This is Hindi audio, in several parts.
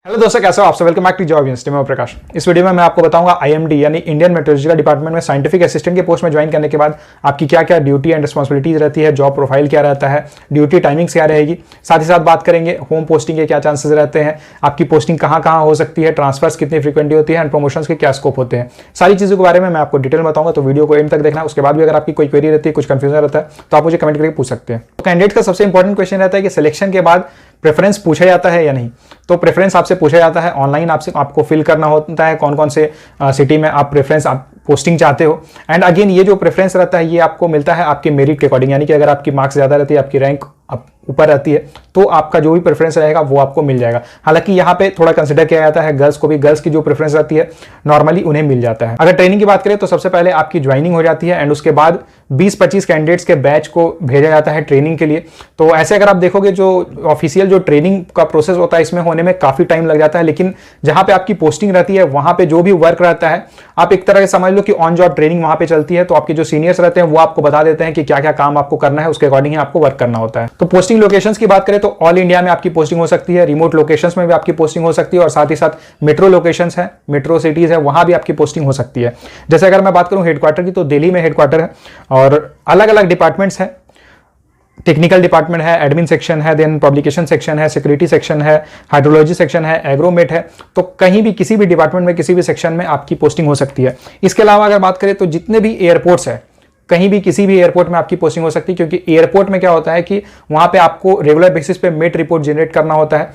हेलो दोस्तों, कैसे हो आप सब। Welcome back to job university में प्रकाश। इस वीडियो में मैं आपको बताऊंगा आईएमडी यानी इंडियन मेट्रोलॉजिकल डिपार्टमेंट में साइंटिफिक असिस्टेंट के पोस्ट में ज्वाइन करने के बाद आपकी क्या क्या ड्यूटी एंड रिस्पांसिबिलिटीज रहती है, जॉब प्रोफाइल क्या रहता है, ड्यूटी टाइमिंग्स क्या रहेगी। साथ ही साथ बात करेंगे होम पोस्टिंग के क्या चांसेस रहते हैं, आपकी पोस्टिंग कहाँ कहाँ हो सकती है, ट्रांसफर्स कितनी फ्रिक्वेंटली होती है एंड प्रमोशन के क्या स्कोप होते हैं। सारी चीज़ों के बारे में मैं आपको डिटेल में बताऊंगा, तो वीडियो को एंड तक देखना। उसके बाद भी अगर आपकी कोई क्वेरी रहती है, कुछ कंफ्यूजन रहता है, तो आप मुझे कमेंट करके पूछ सकते हैं। तो कैंडिडेट का सबसे इंपॉर्टेंट क्वेश्चन रहता है कि सिलेक्शन के बाद प्रेफरेंस पूछा जाता है या नहीं। तो प्रेफरेंस आपसे पूछा जाता है, ऑनलाइन आपको फिल करना होता है कौन कौन से सिटी में आप प्रेफरेंस आप पोस्टिंग चाहते हो। एंड अगेन ये जो प्रेफरेंस रहता है ये आपको मिलता है आपके मेरिट के अकॉर्डिंग, यानी कि अगर आपकी मार्क्स ज़्यादा रहती है, आपकी रैंक ऊपर रहती है, तो आपका जो भी प्रेफरेंस रहेगा वो आपको मिल जाएगा। हालांकि यहाँ पे थोड़ा कंसिडर किया जाता है गर्ल्स को भी, गर्ल्स की जो प्रेफरेंस रहती है नॉर्मली उन्हें मिल जाता है। अगर ट्रेनिंग की बात करें तो सबसे पहले आपकी ज्वाइनिंग हो जाती है एंड उसके बाद 20-25 कैंडिडेट्स के बैच को भेजा जाता है ट्रेनिंग के लिए। तो ऐसे अगर आप देखोगे जो ऑफिशियल जो ट्रेनिंग का प्रोसेस होता है इसमें होने में काफ़ी टाइम लग जाता है, लेकिन जहाँ पे आपकी पोस्टिंग रहती है वहाँ पे जो भी वर्क रहता है आप एक तरह से समझ लो कि ऑन जॉब ट्रेनिंग वहाँ पे चलती है। तो आपके जो सीनियर्स रहते हैं वो आपको बता देते हैं कि क्या क्या काम आपको करना है, उसके अकॉर्डिंग ही आपको वर्क करना होता है। तो पोस्टिंग लोकेशंस की बात करें तो ऑल इंडिया में आपकी पोस्टिंग हो सकती है, रिमोट लोकेशंस में भी आपकी पोस्टिंग हो सकती है, और साथ ही साथ मेट्रो लोकेशंस है, मेट्रो सिटीज है, वहां भी आपकी पोस्टिंग हो सकती है। जैसे अगर मैं बात करूं हेडक्वार्टर की, तो दिल्ली में हेडक्वार्टर है और अलग अलग डिपार्टमेंट्स हैं। टेक्निकल डिपार्टमेंट है, एडमिन सेक्शन है, देन पब्लिकेशन सेक्शन है, सिक्योरिटी सेक्शन है, हाइड्रोलॉजी सेक्शन है, एग्रोमेट है। तो कहीं भी किसी भी डिपार्टमेंट में किसी भी सेक्शन में आपकी पोस्टिंग हो सकती है। इसके अलावा अगर बात करें तो जितने भी एयरपोर्ट्स है, कहीं भी किसी भी एयरपोर्ट में आपकी पोस्टिंग हो सकती है, क्योंकि एयरपोर्ट में क्या होता है कि वहां पे आपको रेगुलर बेसिस पे मेट रिपोर्ट जनरेट करना होता है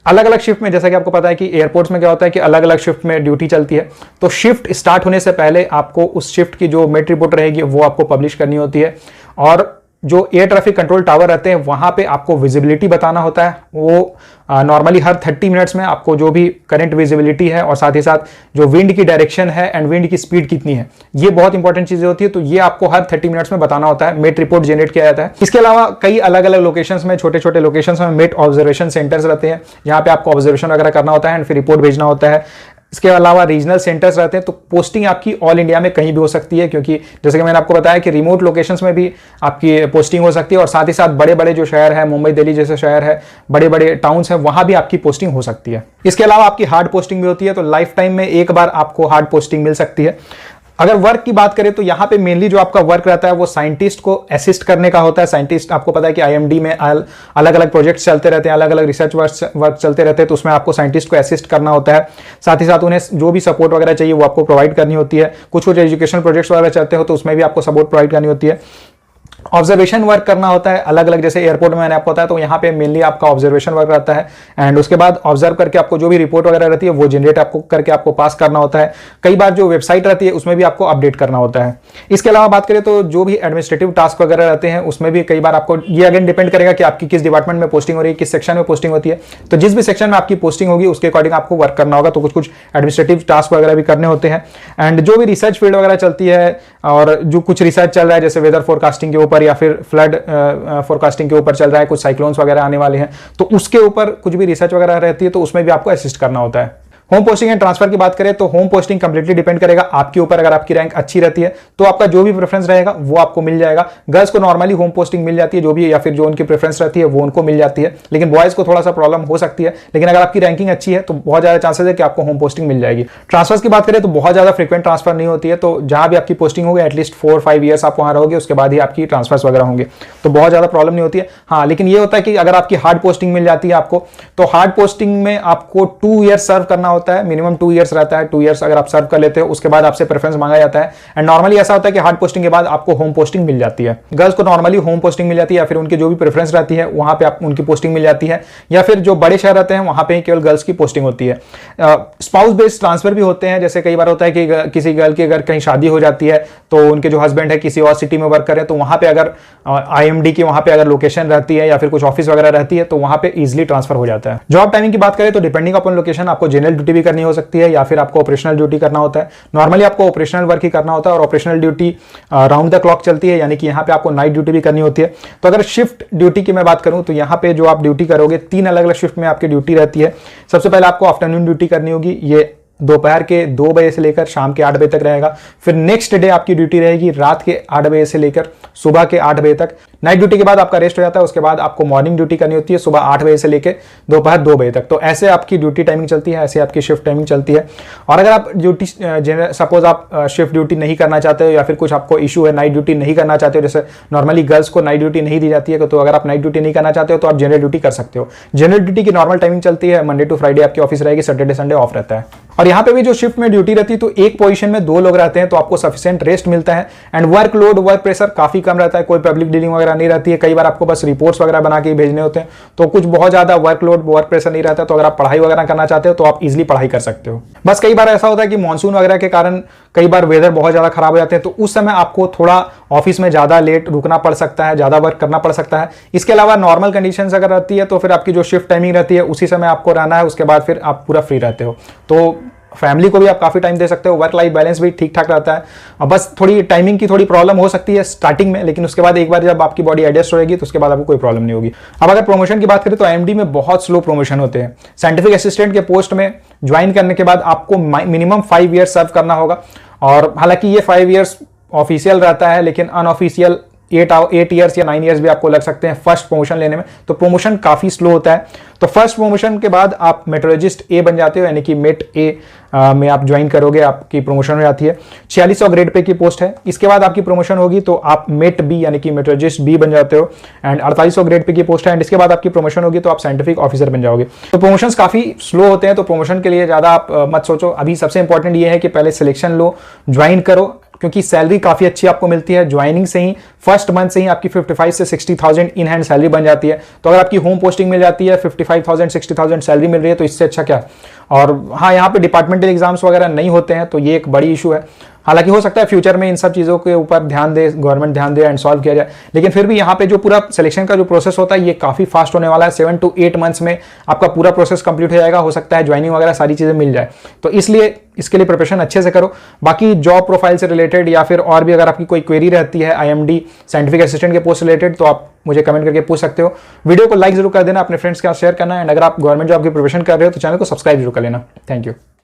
अलग अलग शिफ्ट में। जैसा कि आपको पता है कि एयरपोर्ट्स में क्या होता है कि अलग अलग शिफ्ट में ड्यूटी चलती है। तो शिफ्ट स्टार्ट होने से पहले आपको उस शिफ्ट की जो मेट रिपोर्ट रहेगी वो आपको पब्लिश करनी होती है, और जो एयर ट्रैफिक कंट्रोल टावर रहते हैं वहां पे आपको विजिबिलिटी बताना होता है। वो नॉर्मली हर 30 मिनट्स में आपको जो भी करंट विजिबिलिटी है और साथ ही साथ जो विंड की डायरेक्शन है एंड विंड की स्पीड कितनी है, ये बहुत इंपॉर्टेंट चीजें होती है। तो ये आपको हर 30 मिनट्स में बताना होता है, मेट रिपोर्ट जनरेट किया जाता है। इसके अलावा कई अलग अलग लोकेशंस में, छोटे छोटे लोकेशंस में मेट ऑब्जर्वेशन सेंटर्स रहते हैं, यहाँ पे आपको ऑब्जर्वेशन वगैरह करना होता है एंड फिर रिपोर्ट भेजना होता है। इसके अलावा रीजनल सेंटर्स रहते हैं। तो पोस्टिंग आपकी ऑल इंडिया में कहीं भी हो सकती है, क्योंकि जैसे कि मैंने आपको बताया कि रिमोट लोकेशंस में भी आपकी पोस्टिंग हो सकती है, और साथ ही साथ बड़े बड़े जो शहर है, मुंबई दिल्ली जैसे शहर है, बड़े बड़े टाउन्स है, वहां भी आपकी पोस्टिंग हो सकती है। इसके अलावा आपकी हार्ड पोस्टिंग भी होती है। तो लाइफ टाइम में एक बार आपको हार्ड पोस्टिंग मिल सकती है। अगर वर्क की बात करें तो यहाँ पे मेनली जो आपका वर्क रहता है वो साइंटिस्ट को असिस्ट करने का होता है। साइंटिस्ट, आपको पता है कि आईएमडी में अलग अलग प्रोजेक्ट्स चलते रहते हैं, अलग अलग रिसर्च वर्क चलते रहते हैं, तो उसमें आपको साइंटिस्ट को असिस्ट करना होता है। साथ ही साथ उन्हें जो भी सपोर्ट वगैरह चाहिए वो आपको प्रोवाइड करनी होती है। कुछ कुछ एजुकेशन प्रोजेक्ट्स वगैरह चलते हो तो उसमें भी आपको सपोर्ट प्रोवाइड करनी होती है। ऑब्जर्वेशन वर्क करना होता है अलग अलग, जैसे एयरपोर्ट में मैंने आपको बताया, तो यहाँ पे मेनली आपका ऑब्जर्वेशन वर्क रहता है एंड उसके बाद ऑब्जर्व करके आपको जो भी रिपोर्ट वगैरह रहती है वो जनरेट आपको करके आपको पास करना होता है। कई बार जो वेबसाइट रहती है उसमें भी आपको अपडेट करना होता है। इसके अलावा बात करें तो जो भी एडमिनिस्ट्रेटिव टास्क वगैरह रहते हैं उसमें भी कई बार आपको, ये अगेन डिपेंड करेगा कि आपकी किस डिपार्टमेंट में पोस्टिंग हो रही है, किस सेक्शन में पोस्टिंग होती है। तो जिस भी सेक्शन में आपकी पोस्टिंग होगी उसके अकॉर्डिंग आपको वर्क करना होगा। तो कुछ कुछ एडमिनिस्ट्रेटिव टास्क वगैरह भी करने होते हैं एंड जो भी रिसर्च फील्ड वगैरह चलती है, और जो कुछ रिसर्च चल रहा है जैसे वेदर फोरकास्टिंग के ऊपर या फिर फ्लड फोरकास्टिंग के ऊपर चल रहा है, कुछ साइक्लोन्स वगैरह आने वाले हैं, तो उसके ऊपर कुछ भी रिसर्च वगैरह रहती है, तो उसमें भी आपको असिस्ट करना होता है। होम पोस्टिंग एंड ट्रांसफर की बात करें तो होम पोस्टिंग कंप्लीटली डिपेंड करेगा आपके ऊपर। अगर आपकी रैंक अच्छी रहती है तो आपका जो भी प्रेफरेंस रहेगा वो आपको मिल जाएगा। गर्ल्स को नॉर्मली होम पोस्टिंग मिल जाती है, जो भी या फिर जो उनकी प्रेफरेंस रहती है वो उनको मिल जाती है, लेकिन बॉयज को थोड़ा सा प्रॉब्लम हो सकती है। लेकिन अगर आपकी रैंकिंग अच्छी है तो बहुत ज्यादा चांसेस है कि आपको होम पोस्टिंग मिल जाएगी। ट्रांसफर की बात करें तो बहुत ज्यादा फ्रीक्वेंट ट्रांसफर नहीं होती है, तो जहां भी आपकी पोस्टिंग होगी एटलीस्ट 4-5 ईयर्स आप वहां रहोगे, उसके बाद ही आपकी ट्रांसफर्स वगैरह होंगे, तो बहुत ज्यादा प्रॉब्लम नहीं होती है। हाँ, लेकिन ये होता है कि अगर आपकी हार्ड पोस्टिंग मिल जाती है आपको, तो हार्ड पोस्टिंग में आपको 2 ईयर्स सर्व करना होता है, मिनिमम 2 ईयर्स रहता है। 2 ईयर्स अगर आप सर्व कर लेते हो उसके बाद आपसे प्रेफरेंस मांगा जाता है। एंड नॉर्मली ऐसा होता है कि हार्ड पोस्टिंग के बाद आपको होम पोस्टिंग मिल जाती है। गर्ल्स को नॉर्मली होम पोस्टिंग मिल जाती है, या फिर उनकी जो भी प्रेफरेंस रहती है वहां पे आप उनकी पोस्टिंग मिल जाती है, या फिर जो बड़े शहर रहते हैं वहां पे केवल गर्ल्स की पोस्टिंग होती है। स्पाउस बेस्ड ट्रांसफर भी होते हैं, जैसे कई बार होता है कि किसी गर्ल की अगर कहीं शादी हो जाती है तो उनके जो हस्बैंड है किसी और सिटी में वर्क करें, तो वहां पे अगर आईएमडी की वहां पे अगर लोकेशन रहती है या फिर कुछ ऑफिस वगैरह रहती है तो वहां पे इजीली ट्रांसफर हो जाता है। जॉब टाइमिंग की बात करें तो डिपेंडिंग अपॉन लोकेशन आपको जनरल ड्यूटी भी करनी हो सकती है, या फिर आपको ऑपरेशनल ड्यूटी करना होता है। नॉर्मली आपको ऑपरेशनल वर्क ही करना होता है, और operational duty round the clock चलती है, यानी कि यहाँ पे आपको नाइट ड्यूटी भी करनी होती है। तो अगर शिफ्ट ड्यूटी की मैं बात करूं तो यहाँ पे जो आप ड्यूटी करोगे 3 अलग अलग शिफ्ट में आपकी ड्यूटी रहती है। सबसे पहले आपको आफ्टरनून ड्यूटी करनी होगी, ये दोपहर के 2 बजे से लेकर शाम के 8 बजे तक रहेगा। फिर नेक्स्ट डे आपकी ड्यूटी रहेगी रात के 8 बजे से लेकर सुबह के 8 बजे तक। नाइट ड्यूटी के बाद आपका रेस्ट हो जाता है, उसके बाद आपको मॉर्निंग ड्यूटी करनी होती है सुबह 8 बजे से लेकर दोपहर 2 बजे तक। तो ऐसे आपकी ड्यूटी टाइमिंग चलती है, ऐसे आपकी शिफ्ट टाइमिंग चलती है। और अगर आप ड्यूटी सपोज आप शिफ्ट ड्यूटी नहीं करना चाहते हो या फिर कुछ आपको इशू है, नाइट ड्यूटी नहीं करना चाहते हो, जैसे नॉर्मली गर्ल्स को नाइट ड्यूटी नहीं दी जाती है, तो अगर आप नाइट ड्यूटी नहीं करना चाहते हो तो आप जनरल ड्यूटी कर सकते हो। जनरल ड्यूटी की नॉर्मल टाइमिंग चलती है, मंडे टू फ्राइडे आपकी ऑफिस रहेगी, सैटरडे संडे ऑफ रहता है। और यहाँ पे भी जो शिफ्ट में ड्यूटी रहती है तो एक पोजीशन में 2 लोग रहते हैं, तो आपको सफिशिएंट रेस्ट मिलता है एंड वर्कलोड वर्क प्रेशर काफी कम रहता है, कोई पब्लिक डीलिंग वगैरह नहीं रहती है। कई बार आपको बस रिपोर्ट्स वगैरह बना के भेजने होते हैं, तो कुछ बहुत ज्यादा वर्कलोड वर्क प्रेशर नहीं रहता। तो अगर आप पढ़ाई वगैरह करना चाहते हो तो आप इजिली पढ़ाई कर सकते हो। बस कई बार ऐसा होता है कि मानसून वगैरह के कारण कई बार वेदर बहुत ज्यादा खराब हो जाते हैं, तो उस समय आपको थोड़ा ऑफिस में ज्यादा लेट रुकना पड़ सकता है, ज्यादा वर्क करना पड़ सकता है। इसके अलावा नॉर्मल कंडीशंस अगर रहती है तो फिर आपकी जो शिफ्ट टाइमिंग रहती है उसी समय आपको रहना है, उसके बाद फिर आप पूरा फ्री रहते हो। तो फैमिली को भी आप काफी टाइम दे सकते हो, वर्क लाइफ बैलेंस भी ठीक ठाक रहता है। और बस थोड़ी टाइमिंग की थोड़ी प्रॉब्लम हो सकती है स्टार्टिंग में, लेकिन उसके बाद एक बार जब आपकी बॉडी एडजस्ट होगी तो उसके बाद आपको कोई प्रॉब्लम नहीं होगी। अब अगर प्रमोशन की बात करें तो आईएमडी में बहुत स्लो प्रमोशन होते हैं। साइंटिफिक असिस्टेंट के पोस्ट में ज्वाइन करने के बाद आपको मिनिमम 5 ईयर्स सर्व करना होगा। और हालांकि ये 5 ईयर्स ऑफिशियल रहता है, लेकिन अनऑफिशियल 8 ईयर्स या 9 ईयर्स भी आपको लग सकते हैं फर्स्ट प्रमोशन लेने में। तो प्रमोशन काफी स्लो होता है। तो फर्स्ट प्रमोशन के बाद आप मेट्रोलॉजिस्ट ए बन जाते हो, यानी कि मेट ए में आप ज्वाइन करोगे, आपकी प्रमोशन हो जाती है। 4600 ग्रेड पे की पोस्ट है। इसके बाद आपकी प्रमोशन होगी तो आप मेट बी यानी कि मेट्रोलॉजिस्ट बी बन जाते हो एंड 4800 ग्रेड पे की पोस्ट है। एंड इसके बाद आपकी प्रमोशन होगी तो आप साइंटिफिक ऑफिसर बन जाओगे। तो प्रमोशंस काफी स्लो होते हैं, तो प्रमोशन के लिए ज्यादा आप मत सोचो। अभी सबसे इंपॉर्टेंट ये है कि पहले सिलेक्शन लो, ज्वाइन करो, क्योंकि सैलरी काफी अच्छी आपको मिलती है। ज्वाइनिंग से ही फर्स्ट मंथ से ही आपकी 55 से 60,000 इन हैंड सैलरी बन जाती है। तो अगर आपकी होम पोस्टिंग मिल जाती है, 55,000 60,000 सैलरी मिल रही है, तो इससे अच्छा क्या। और हाँ, यहाँ पे डिपार्टमेंटल एग्जाम्स वगैरह नहीं होते हैं, तो ये एक बड़ी इशू है। हालांकि हो सकता है फ्यूचर में इन सब चीज़ों के ऊपर ध्यान दे, गवर्नमेंट ध्यान दे एंड सॉल्व किया जाए, लेकिन फिर भी यहाँ पे जो पूरा सिलेक्शन का जो प्रोसेस होता है ये काफ़ी फास्ट होने वाला है। 7 to 8 मंथ्स में आपका पूरा प्रोसेस कंप्लीट हो जाएगा। हो सकता है ज्वाइनिंग वगैरह सारी चीज़ें मिल जाए, तो इसलिए इसके लिए प्रिपरेशन अच्छे से करो। बाकी जॉब प्रोफाइल से रिलेटेड या फिर और भी अगर आपकी कोई क्वेरी रहती है आईएमडी साइंटिफिक असिस्टेंट के पोस्ट रिलेटेड, तो आप मुझे कमेंट करके पूछ सकते हो। वीडियो को लाइक जरूर कर देना, अपने फ्रेंड्स के साथ शेयर करना, एंड अगर आप गवर्नमेंट जॉब की प्रिपरेशन कर रहे हो तो चैनल को सब्सक्राइब जरूर कर लेना। Thank you.